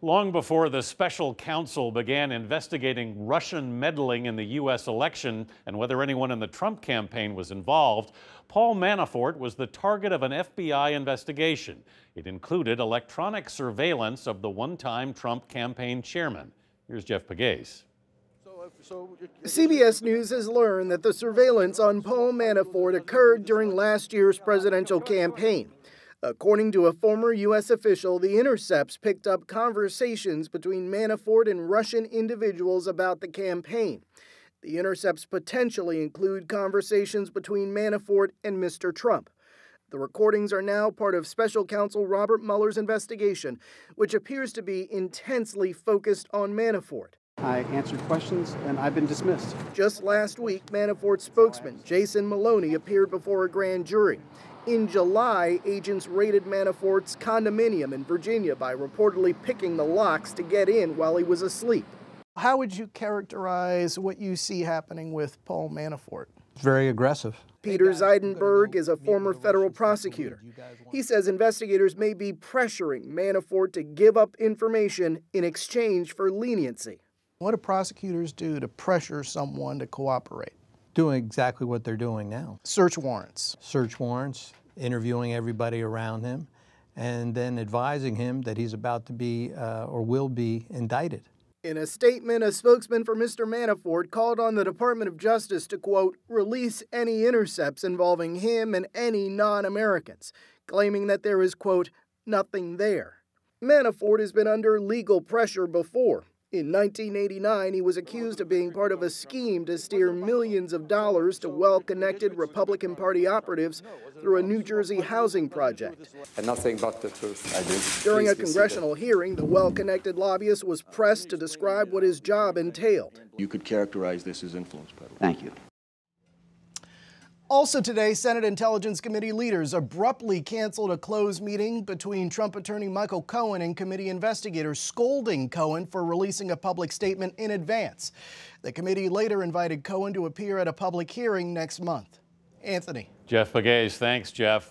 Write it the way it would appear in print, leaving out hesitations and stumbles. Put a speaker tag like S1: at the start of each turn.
S1: Long before the special counsel began investigating Russian meddling in the U.S. election and whether anyone in the Trump campaign was involved, Paul Manafort was the target of an FBI investigation. It included electronic surveillance of the one-time Trump campaign chairman. Here's Jeff Pegues.
S2: CBS News has learned that the surveillance on Paul Manafort occurred during last year's presidential campaign. According to a former U.S. official, the intercepts picked up conversations between Manafort and Russian individuals about the campaign. The intercepts potentially include conversations between Manafort and Mr. Trump. The recordings are now part of special counsel Robert Mueller's investigation, which appears to be intensely focused on Manafort.
S3: I answered questions and I've been dismissed.
S2: Just last week, Manafort's spokesman, Jason Maloney, appeared before a grand jury. In July, agents raided Manafort's condominium in Virginia by reportedly picking the locks to get in while he was asleep. How would you characterize what you see happening with Paul Manafort?
S3: Very aggressive.
S2: Peter Zeidenberg is a former federal prosecutor. He says investigators may be pressuring Manafort to give up information in exchange for leniency. What do prosecutors do to pressure someone to cooperate?
S3: Doing exactly what they're doing now.
S2: Search warrants.
S3: Search warrants, interviewing everybody around him, and then advising him that he's about to be or will be indicted.
S2: In a statement, a spokesman for Mr. Manafort called on the Department of Justice to, quote, release any intercepts involving him and any non-Americans, claiming that there is, quote, nothing there. Manafort has been under legal pressure before. In 1989, he was accused of being part of a scheme to steer millions of dollars to well-connected Republican Party operatives through a New Jersey housing project.
S4: And nothing but the truth, I do.
S2: During a congressional hearing, the well-connected lobbyist was pressed to describe what his job entailed.
S5: You could characterize this as influence peddling.
S3: Thank you.
S2: Also today, Senate Intelligence Committee leaders abruptly canceled a closed meeting between Trump attorney Michael Cohen and committee investigators, scolding Cohen for releasing a public statement in advance. The committee later invited Cohen to appear at a public hearing next month. Anthony.
S1: Jeff Pegues, thanks, Jeff.